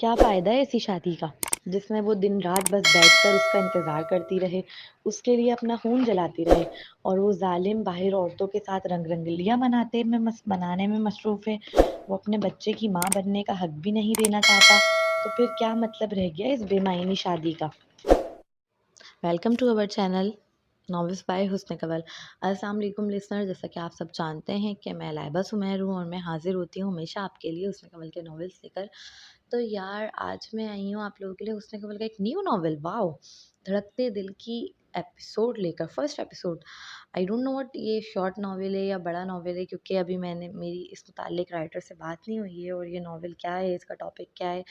کیا فائدہ ہے ایسی شادی کا جس میں وہ دن رات بس بیٹھ کر اس کا انتظار کرتی رہے، اس کے لیے اپنا خون جلاتی رہے، اور وہ ظالم باہر عورتوں کے ساتھ رنگ رنگلیاں بنانے میں مصروف ہے۔ وہ اپنے بچے کی ماں بننے کا حق بھی نہیں دینا چاہتا، تو پھر کیا مطلب رہ گیا اس بے معنی شادی کا؟ Welcome to our channel novels by Hasan Kanwal. السلام علیکم لسنر، جیسا کہ آپ سب جانتے ہیں کہ میں لائبہ سمیر ہوں اور میں حاضر ہوتی ہوں ہمیشہ آپ کے لیے حسن کنول کے ناولس لے کر۔ تو یار آج میں آئی ہوں آپ لوگوں کے لیے حسن کنول کا ایک نیو ناول، واو، دھڑکتے دل کی ایپیسوڈ لے کر، first episode. I don't know what یہ شارٹ ناول ہے یا بڑا ناول ہے، کیونکہ ابھی میری اس متعلق رائٹر سے بات نہیں ہوئی ہے، اور یہ ناول کیا ہے، اس کا ٹاپک کیا ہے،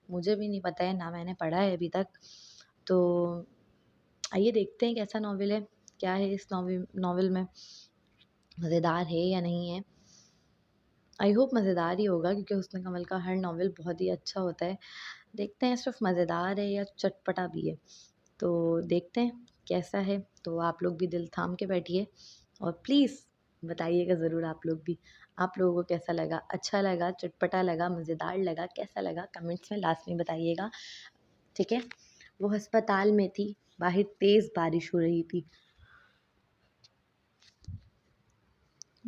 مجھے بھی نہیں پتہ ہے، نہ میں نے پڑھا ہے ابھی تک۔ تو آئیے دیکھتے ہیں کیسا ناول ہے، کیا ہے اس ناول میں، مزیدار ہے یا نہیں ہے۔ آئی ہوپ مزیدار ہی ہوگا، کیونکہ حسن کنول کا ہر ناول بہت ہی اچھا ہوتا ہے۔ دیکھتے ہیں صرف مزیدار ہے یا چٹپٹا بھی ہے، تو دیکھتے ہیں کیسا ہے۔ تو آپ لوگ بھی دل تھام کے بیٹھیے اور پلیز بتائیے گا ضرور آپ لوگ بھی، آپ لوگوں کو کیسا لگا، اچھا لگا، چٹپٹا لگا، مزیدار لگا، کیسا لگا، کمنٹس میں لازمی بتائیے گا، ٹھیک ہے۔ وہ ہسپتال میں تھی، باہر تیز بارش ہو رہی تھی۔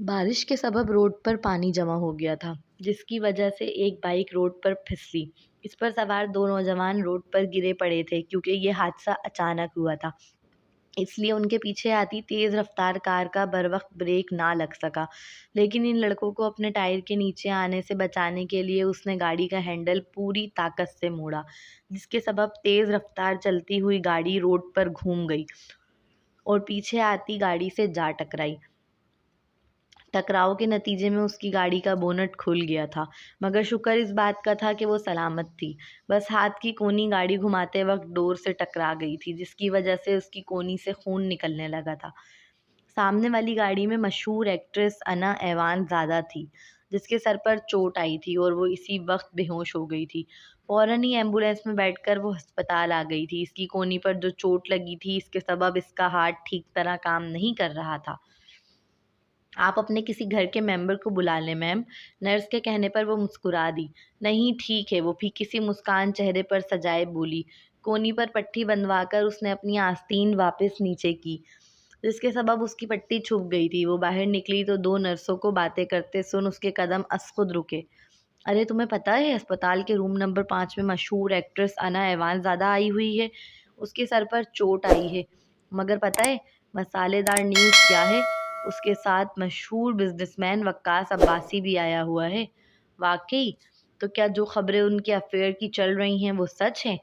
بارش کے سبب روڈ پر پانی جمع ہو گیا تھا، جس کی وجہ سے ایک بائک روڈ پر پھسلی۔ اس پر سوار دو نوجوان روڈ پر گرے پڑے تھے، کیونکہ یہ حادثہ اچانک ہوا تھا، اس لیے ان کے پیچھے آتی تیز رفتار کار کا بروقت بریک نہ لگ سکا۔ لیکن ان لڑکوں کو اپنے ٹائر کے نیچے آنے سے بچانے کے لیے اس نے گاڑی کا ہینڈل پوری طاقت سے موڑا، جس کے سبب تیز رفتار چلتی ہوئی گاڑی روڈ پر گھوم گئی اور پیچھے آتی گاڑی سے جا ٹکرائی۔ ٹکراؤ کے نتیجے میں اس کی گاڑی کا بونٹ کھل گیا تھا، مگر شکر اس بات کا تھا کہ وہ سلامت تھی۔ بس ہاتھ کی کونی گاڑی گھماتے وقت ڈور سے ٹکرا گئی تھی، جس کی وجہ سے اس کی کونی سے خون نکلنے لگا تھا۔ سامنے والی گاڑی میں مشہور ایکٹریس انا ایوان زادہ تھی، جس کے سر پر چوٹ آئی تھی اور وہ اسی وقت بے ہوش ہو گئی تھی۔ فوراً ہی ایمبولینس میں بیٹھ کر وہ ہسپتال آ گئی تھی۔ اس کی کونی پر جو چوٹ لگی تھی، اس کے سبب اس کا ہارٹ ٹھیک طرح کام نہیں کر رہا تھا۔ آپ اپنے کسی گھر کے ممبر کو بلا لیں میم، نرس کے کہنے پر وہ مسکرا دی۔ نہیں ٹھیک ہے، وہ بھی کسی مسکان چہرے پر سجائے بولی۔ کونی پر پٹی بندھوا کر اس نے اپنی آستین واپس نیچے کی، جس کے سبب اس کی پٹی چھپ گئی تھی۔ وہ باہر نکلی تو دو نرسوں کو باتیں کرتے سن اس کے قدم از خود رکے۔ ارے تمہیں پتہ ہے ہسپتال کے روم نمبر 5 میں مشہور ایکٹریس انا ایوان زادہ آئی ہوئی ہے، اس کے سر پر چوٹ آئی ہے، مگر پتہ ہے مسالے دار نیوز کیا ہے، اس کے ساتھ مشہور بزنس مین وقاص عباسی بھی آیا ہوا ہے۔ واقعی؟ تو کیا جو خبریں ان کے افیئر کی چل رہی ہیں وہ سچ ہیں؟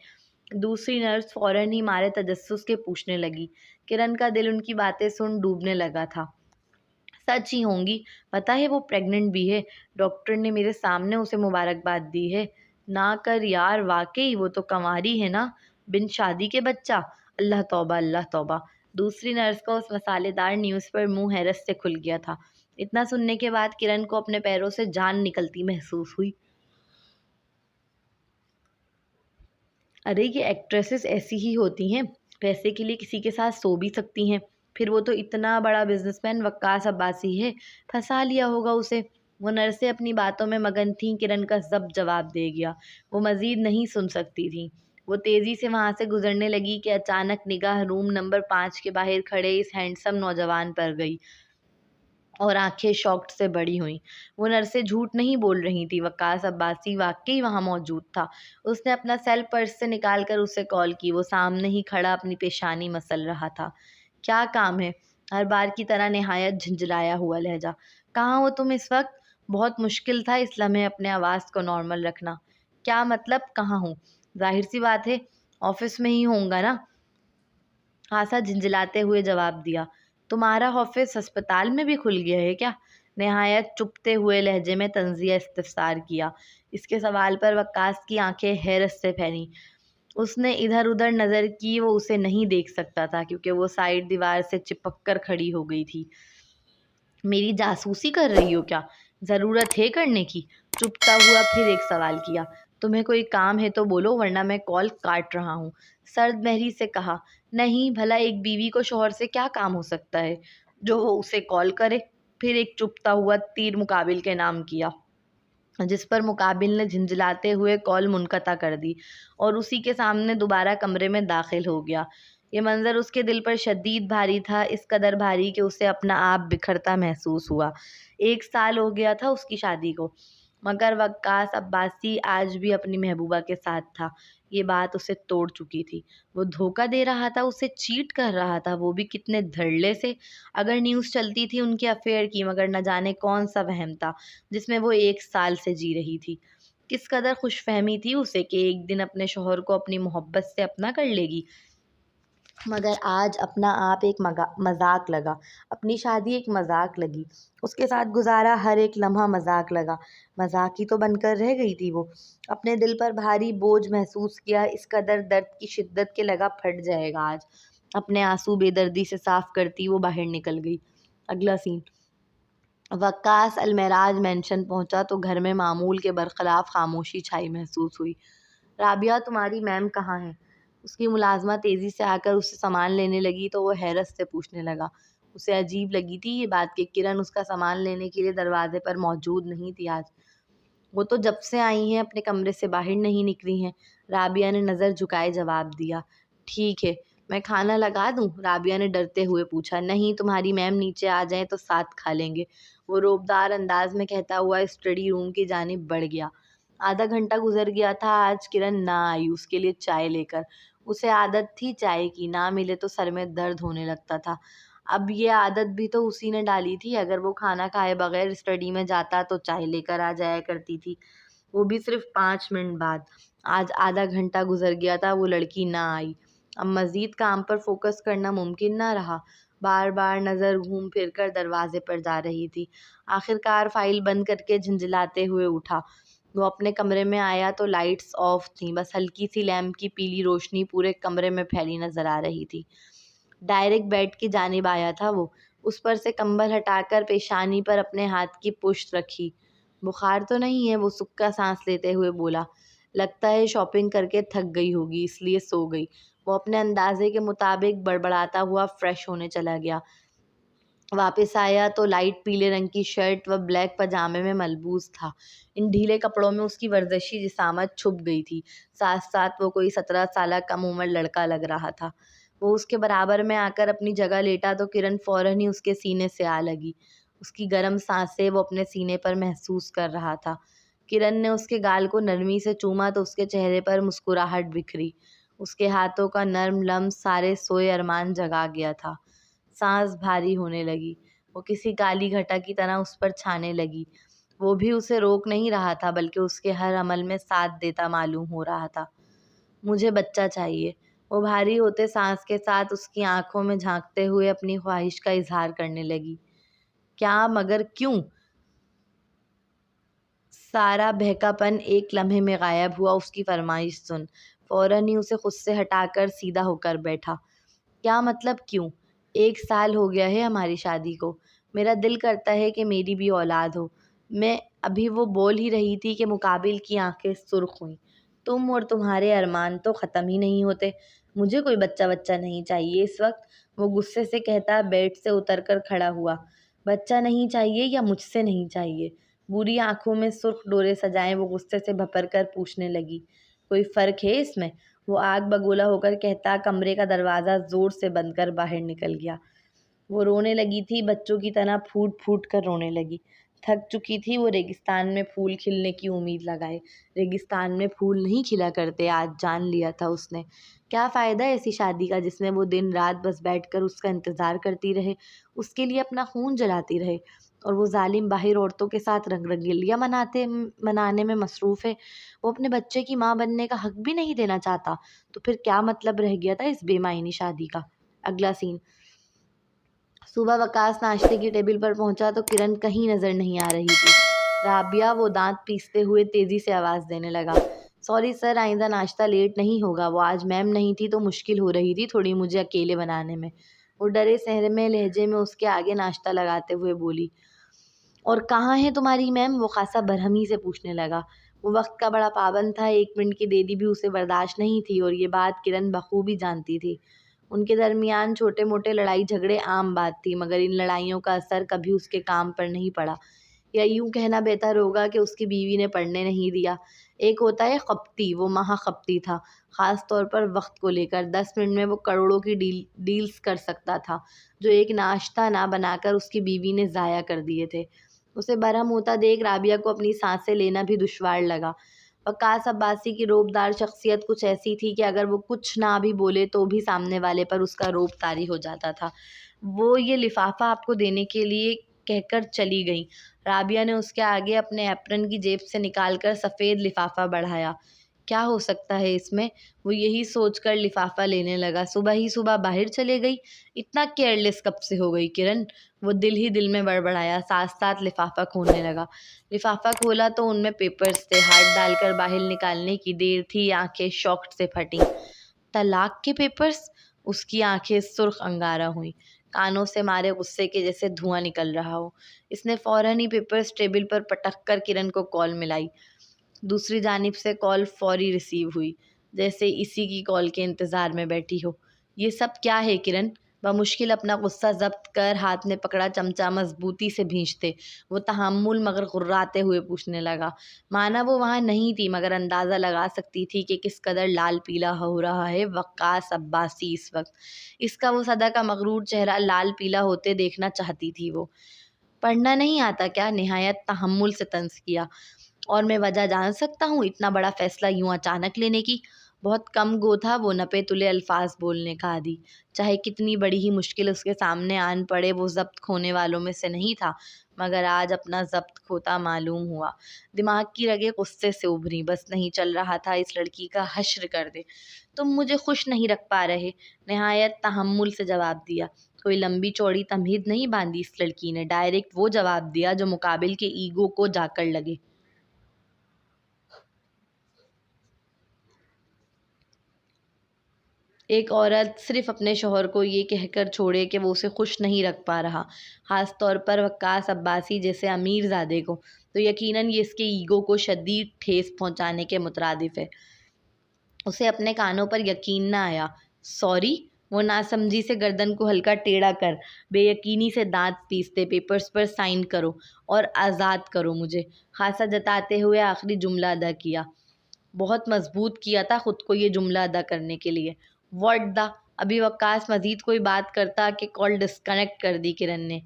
دوسری نرس فوراً ہی مارے تجسس کے پوچھنے لگی۔ کرن کا دل ان کی باتیں سن ڈوبنے لگا تھا۔ سچ ہی ہوں گی، پتہ ہے وہ پریگننٹ بھی ہے، ڈاکٹر نے میرے سامنے اسے مبارکباد دی ہے۔ نہ کر یار، واقعی وہ تو کنواری ہے نا، بن شادی کے بچہ، اللہ توبہ اللہ توبہ۔ دوسری نرس کا اس مسالے دار نیوز پر منہ حیرت سے کھل گیا تھا۔ اتنا سننے کے بعد کرن کو اپنے پیروں سے جان نکلتی محسوس ہوئی۔ ارے یہ ایکٹریسز ایسی ہی ہوتی ہیں، پیسے کے لیے کسی کے ساتھ سو بھی سکتی ہیں۔ پھر وہ تو اتنا بڑا بزنس مین وقاص عباسی ہے، پھنسا لیا ہوگا اسے۔ وہ نرسیں اپنی باتوں میں مگن تھیں، کرن کا ضبط جواب دے گیا۔ وہ مزید نہیں سن سکتی تھیں۔ وہ تیزی سے وہاں سے گزرنے لگی کہ اچانک نگاہ روم نمبر 5 کے باہر کھڑے اس ہینڈسم نوجوان پر گئی اور آنکھیں شاکڈ سے بڑی ہوئیں۔ وہ نرسیں جھوٹ نہیں بول رہی تھیں، وقاص عباسی واقعی وہاں موجود تھا۔ اس نے اپنا سیل پرس سے نکال کر اسے کال کی۔ وہ سامنے ہی کھڑا اپنی پیشانی مسل رہا تھا۔ کیا کام ہے؟ ہر بار کی طرح نہایت جھنجھلایا ہوا لہجہ۔ کہاں ہو تم اس وقت؟ بہت مشکل تھا اس لمحے اپنے آواز کو نارمل رکھنا۔ کیا مطلب کہاں ہوں؟ ظاہر سی بات ہے آفس میں ہی ہوں گا نا، خاصا جھنجھلاتے ہوئے جواب دیا۔ تمہارا آفس ہسپتال میں بھی کھل گیا ہے کیا؟ نہایت چپتے ہوئے لہجے میں طنزیہ استفسار کیا۔ اس کے سوال پر وقاص کی آنکھیں حیرت سے پھیلیں۔ اس نے ادھر ادھر نظر کی، وہ اسے نہیں دیکھ سکتا تھا کیونکہ وہ سائڈ دیوار سے چپک کر کھڑی ہو گئی تھی۔ میری جاسوسی کر رہی ہو کیا؟ ضرورت ہے کرنے کی؟ چپتا ہوا پھر ایک سوال کیا۔ تمہیں کوئی کام ہے تو بولو، ورنہ میں کال کاٹ رہا ہوں، سرد مہری سے کہا۔ نہیں، بھلا ایک بیوی کو شوہر سے کیا کام ہو سکتا ہے جو وہ اسے کال کرے؟ پھر ایک چپتا ہوا تیر مقابل کے نام کیا۔ جس پر مقابل نے جھنجھلاتے ہوئے کال منقطع کر دی اور اسی کے سامنے دوبارہ کمرے میں داخل ہو گیا۔ یہ منظر اس کے دل پر شدید بھاری تھا، اس قدر بھاری کہ اسے اپنا آپ بکھرتا محسوس ہوا۔ 1 سال ہو گیا تھا اس کی شادی کو، مگر وقاص عباسی آج بھی اپنی محبوبہ کے ساتھ تھا۔ یہ بات اسے توڑ چکی تھی۔ وہ دھوکہ دے رہا تھا، اسے چیٹ کر رہا تھا، وہ بھی کتنے دھڑلے سے۔ اگر نیوز چلتی تھی ان کے افیئر کی، مگر نہ جانے کون سا وہم تھا جس میں وہ 1 سال سے جی رہی تھی۔ کس قدر خوش فہمی تھی اسے کہ ایک دن اپنے شوہر کو اپنی محبت سے اپنا کر لے گی، مگر آج اپنا آپ ایک مذاق لگا، اپنی شادی ایک مذاق لگی، اس کے ساتھ گزارا ہر ایک لمحہ مذاق لگا، مذاق ہی تو بن کر رہ گئی تھی وہ۔ اپنے دل پر بھاری بوجھ محسوس کیا، اس قدر درد کی شدت کہ لگا پھٹ جائے گا آج۔ اپنے آنسو بے دردی سے صاف کرتی وہ باہر نکل گئی۔ اگلا سین، وقاص المعراج مینشن پہنچا تو گھر میں معمول کے برخلاف خاموشی چھائی محسوس ہوئی۔ رابعہ، تمہاری میم کہاں ہے؟ اس کی ملازمہ تیزی سے آ کر اسے سامان لینے لگی تو وہ حیرت سے پوچھنے لگا۔ اسے عجیب لگی تھی یہ بات کہ کرن اس کا سامان لینے کے لیے دروازے پر موجود نہیں تھی آج۔ وہ تو جب سے آئی ہیں اپنے کمرے سے باہر نہیں نکلی ہیں، رابعہ نے نظر جھکائے جواب دیا۔ ٹھیک ہے، میں کھانا لگا دوں؟ رابعہ نے ڈرتے ہوئے پوچھا۔ نہیں، تمہاری میم نیچے آ جائیں تو ساتھ کھا لیں گے، وہ روبدار انداز میں کہتا ہوا اسٹڈی روم کی جانب بڑھ گیا۔ آدھا گھنٹہ گزر گیا تھا، آج کرن نہ آئی اس کے لیے چائے لے کر۔ اسے عادت تھی چائے کی، نہ ملے تو سر میں درد ہونے لگتا تھا۔ اب یہ عادت بھی تو اسی نے ڈالی تھی، اگر وہ کھانا کھائے بغیر اسٹڈی میں جاتا تو چائے لے کر آ جایا کرتی تھی، وہ بھی صرف 5 منٹ بعد۔ آج آدھا گھنٹہ گزر گیا تھا، وہ لڑکی نہ آئی۔ اب مزید کام پر فوکس کرنا ممکن نہ رہا، بار بار نظر گھوم پھر کر دروازے پر جا رہی تھی۔ آخرکار فائل بند کر کے جھنجھلاتے ہوئے اٹھا۔ وہ اپنے کمرے میں آیا تو لائٹس آف تھیں، بس ہلکی سی لیمپ کی پیلی روشنی پورے کمرے میں پھیلی نظر آ رہی تھی۔ ڈائریکٹ بیڈ کی جانب آیا تھا وہ، اس پر سے کمبل ہٹا کر پیشانی پر اپنے ہاتھ کی پشت رکھی۔ بخار تو نہیں ہے؟ وہ سکا سانس لیتے ہوئے بولا۔ لگتا ہے شاپنگ کر کے تھک گئی ہوگی اس لیے سو گئی۔ وہ اپنے اندازے کے مطابق بڑبڑاتا ہوا فریش ہونے چلا گیا۔ واپس آیا تو لائٹ پیلے رنگ کی شرٹ و بلیک پاجامے میں ملبوس تھا۔ ان ڈھیلے کپڑوں میں اس کی ورزشی جسامت چھپ گئی تھی، ساتھ ساتھ وہ کوئی 17 سالہ کم عمر لڑکا لگ رہا تھا۔ وہ اس کے برابر میں آ کر اپنی جگہ لیٹا تو کرن فوراً ہی اس کے سینے سے آ لگی۔ اس کی گرم سانسیں وہ اپنے سینے پر محسوس کر رہا تھا۔ کرن نے اس کے گال کو نرمی سے چوما تو اس کے چہرے پر مسکراہٹ بکھری۔ اس کے ہاتھوں کا نرم لمس سارے سوئے ارمان جگا گیا تھا۔ سانس بھاری ہونے لگی، وہ کسی کالی گھٹا کی طرح اس پر چھانے لگی۔ وہ بھی اسے روک نہیں رہا تھا بلکہ اس کے ہر عمل میں ساتھ دیتا معلوم ہو رہا تھا۔ مجھے بچہ چاہیے، وہ بھاری ہوتے سانس کے ساتھ اس کی آنکھوں میں جھانکتے ہوئے اپنی خواہش کا اظہار کرنے لگی۔ کیا؟ مگر کیوں؟ سارا بہکا پن ایک لمحے میں غائب ہوا اس کی فرمائش سن۔ فوراً ہی اسے خود سے ہٹا کر سیدھا ہو کر بیٹھا۔ کیا مطلب کیوں؟ 1 سال ہو گیا ہے ہماری شادی کو، میرا دل کرتا ہے کہ میری بھی اولاد ہو۔ میں ابھی وہ بول ہی رہی تھی کہ مقابل کی آنکھیں سرخ ہوئیں۔ تم اور تمہارے ارمان تو ختم ہی نہیں ہوتے۔ مجھے کوئی بچہ نہیں چاہیے اس وقت، وہ غصے سے کہتا بیڈ سے اتر کر کھڑا ہوا۔ بچہ نہیں چاہیے یا مجھ سے نہیں چاہیے؟ بری آنکھوں میں سرخ ڈورے سجائے وہ غصے سے بھپر کر پوچھنے لگی۔ کوئی فرق ہے اس میں؟ وہ آگ بگولا ہو کر کہتا کمرے کا دروازہ زور سے بند کر باہر نکل گیا۔ وہ رونے لگی تھی، بچوں کی طرح پھوٹ پھوٹ کر رونے لگی۔ تھک چکی تھی وہ ریگستان میں پھول کھلنے کی امید لگائے۔ ریگستان میں پھول نہیں کھلا کرتے، آج جان لیا تھا اس نے۔ کیا فائدہ ایسی شادی کا جس میں وہ دن رات بس بیٹھ کر اس کا انتظار کرتی رہے، اس کے لیے اپنا خون جلاتی رہے، اور وہ ظالم باہر عورتوں کے ساتھ رنگ رنگیلیاں منانے میں مصروف ہے۔ وہ اپنے بچے کی ماں بننے کا حق بھی نہیں دینا چاہتا، تو پھر کیا مطلب رہ گیا تھا اس بے معنی شادی کا؟ اگلا سین، صبح وقاص ناشتے کی ٹیبل پر پہنچا تو کرن کہیں نظر نہیں آ رہی تھی۔ رابعہ، وہ دانت پیستے ہوئے تیزی سے آواز دینے لگا۔ سوری سر، آئندہ ناشتہ لیٹ نہیں ہوگا، وہ آج میم نہیں تھی تو مشکل ہو رہی تھی تھوڑی مجھے اکیلے بنانے میں، وہ ڈرے سہمے لہجے میں اس کے آگے ناشتہ لگاتے ہوئے بولی۔ اور کہاں ہے تمہاری میم؟ وہ خاصا برہمی سے پوچھنے لگا۔ وہ وقت کا بڑا پابند تھا، 1 منٹ کی دیری بھی اسے برداشت نہیں تھی، اور یہ بات کرن بخوبی جانتی تھی۔ ان کے درمیان چھوٹے موٹے لڑائی جھگڑے عام بات تھی، مگر ان لڑائیوں کا اثر کبھی اس کے کام پر نہیں پڑا۔ یا یوں کہنا بہتر ہوگا کہ اس کی بیوی نے پڑھنے نہیں دیا۔ ایک ہوتا ہے خپتی، وہ مہا خپتی تھا، خاص طور پر وقت کو لے کر۔ 10 منٹ میں وہ کروڑوں کی ڈیلز کر سکتا تھا، جو ایک ناشتہ نہ بنا کر اس کی بیوی نے ضائع کر دیے تھے۔ اسے برہم ہوتا دیکھ رابعہ کو اپنی سانسیں لینا بھی دشوار لگا۔ وقاص عباسی کی رعبدار شخصیت کچھ ایسی تھی کہ اگر وہ کچھ نہ بھی بولے تو بھی سامنے والے پر اس کا رعب طاری ہو جاتا تھا۔ وہ یہ لفافہ آپ کو دینے کے لیے کہہ کر چلی گئی۔ رابعہ نے اس کے آگے اپنے ایپرن کی جیب سے نکال کر سفید لفافہ بڑھایا۔ کیا ہو سکتا ہے اس میں؟ وہ یہی سوچ کر لفافہ لینے لگا۔ صبح ہی صبح باہر چلے گئی؟ اتنا کیئرلیس کب سے ہو گئی کرن؟ وہ دل ہی دل میں بڑبڑایا، ساتھ ساتھ لفافہ کھولنے لگا۔ لفافہ کھولا تو ان میں پیپرز تھے۔ ہاتھ ڈال کر باہر نکالنے کی دیر تھی، آنکھیں شاک سے پھٹیں۔ طلاق کے پیپرز؟ اس کی آنکھیں سرخ انگارہ ہوئیں، کانوں سے مارے غصے کے جیسے دھواں نکل رہا ہو۔ اس نے فوراً ہی پیپرز ٹیبل پر پٹک کر کرن کو کال ملائی۔ دوسری جانب سے کال فوری ریسیو ہوئی، جیسے اسی کی کال کے انتظار میں بیٹھی ہو۔ یہ سب کیا ہے کرن؟ بمشکل اپنا غصہ ضبط کر ہاتھ میں پکڑا چمچہ مضبوطی سے بھینچتے وہ تحمل مگر غراتے ہوئے پوچھنے لگا۔ مانا وہ وہاں نہیں تھی، مگر اندازہ لگا سکتی تھی کہ کس قدر لال پیلا ہو رہا ہے وقاص عباسی اس وقت۔ اس کا وہ صدا کا مغرور چہرہ لال پیلا ہوتے دیکھنا چاہتی تھی وہ۔ پڑھنا نہیں آتا کیا؟ نہایت تحمل سے طنز کیا۔ اور میں وجہ جان سکتا ہوں اتنا بڑا فیصلہ یوں اچانک لینے کی؟ بہت کم گو تھا وہ نپے تلے الفاظ بولنے کا عادی۔ چاہے کتنی بڑی ہی مشکل اس کے سامنے آن پڑے، وہ ضبط کھونے والوں میں سے نہیں تھا، مگر آج اپنا ضبط کھوتا معلوم ہوا۔ دماغ کی رگیں غصے سے ابھریں۔ بس نہیں چل رہا تھا اس لڑکی کا حشر کر دے۔ تم مجھے خوش نہیں رکھ پا رہے، نہایت تحمل سے جواب دیا۔ کوئی لمبی چوڑی تمہید نہیں باندھی اس لڑکی نے، ڈائریکٹ وہ جواب دیا جو مقابل کے ایگو کو جا کر لگے۔ ایک عورت صرف اپنے شوہر کو یہ کہہ کر چھوڑے کہ وہ اسے خوش نہیں رکھ پا رہا، خاص طور پر وقاص عباسی جیسے امیر زادے کو، تو یقیناً یہ اس کے ایگو کو شدید ٹھیس پہنچانے کے مترادف ہے۔ اسے اپنے کانوں پر یقین نہ آیا۔ سوری؟ وہ ناسمجھی سے گردن کو ہلکا ٹیڑھا کر بے یقینی سے دانت پیستے پیپرز پر سائن کرو اور آزاد کرو مجھے، خاصا جتاتے ہوئے آخری جملہ ادا کیا۔ بہت مضبوط کیا تھا خود کو یہ جملہ ادا کرنے کے لیے۔ What the? ابھی وقاص مزید کوئی بات کرتا کہ کال ڈسکنیکٹ کر دی کرن نے۔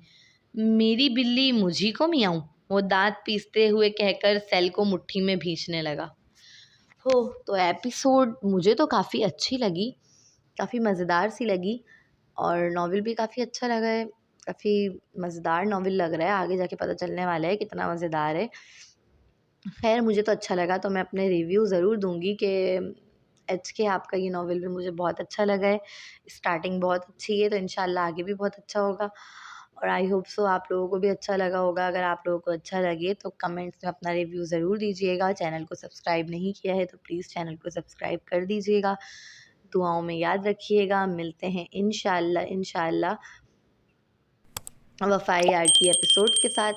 میری بلی مجھی کو میاؤں؟ وہ دانت پیستے ہوئے کہہ کر سیل کو مٹھی میں بھینچنے لگا۔ ہو تو ایپیسوڈ مجھے تو کافی اچھی لگی، کافی مزیدار سی لگی، اور ناول بھی کافی اچھا لگا ہے، کافی مزیدار ناول لگ رہا ہے، آگے جا کے پتہ چلنے والا ہے کتنا مزیدار ہے۔ خیر مجھے تو اچھا لگا، تو میں اپنے ریویو ضرور دوں گی کہ ایچ کے آپ کا یہ ناول بھی مجھے بہت اچھا لگا ہے، اسٹارٹنگ بہت اچھی ہے، تو انشاءاللہ آگے بھی بہت اچھا ہوگا، اور آئی ہوپ سو آپ لوگوں کو بھی اچھا لگا ہوگا۔ اگر آپ لوگوں کو اچھا لگے تو کمنٹس میں اپنا ریویو ضرور دیجیے گا۔ چینل کو سبسکرائب نہیں کیا ہے تو پلیز چینل کو سبسکرائب کر دیجیے گا، دعاؤں میں یاد رکھیے گا۔ ملتے ہیں انشاءاللہ وفائی آر کی ایپیسوڈ کے ساتھ۔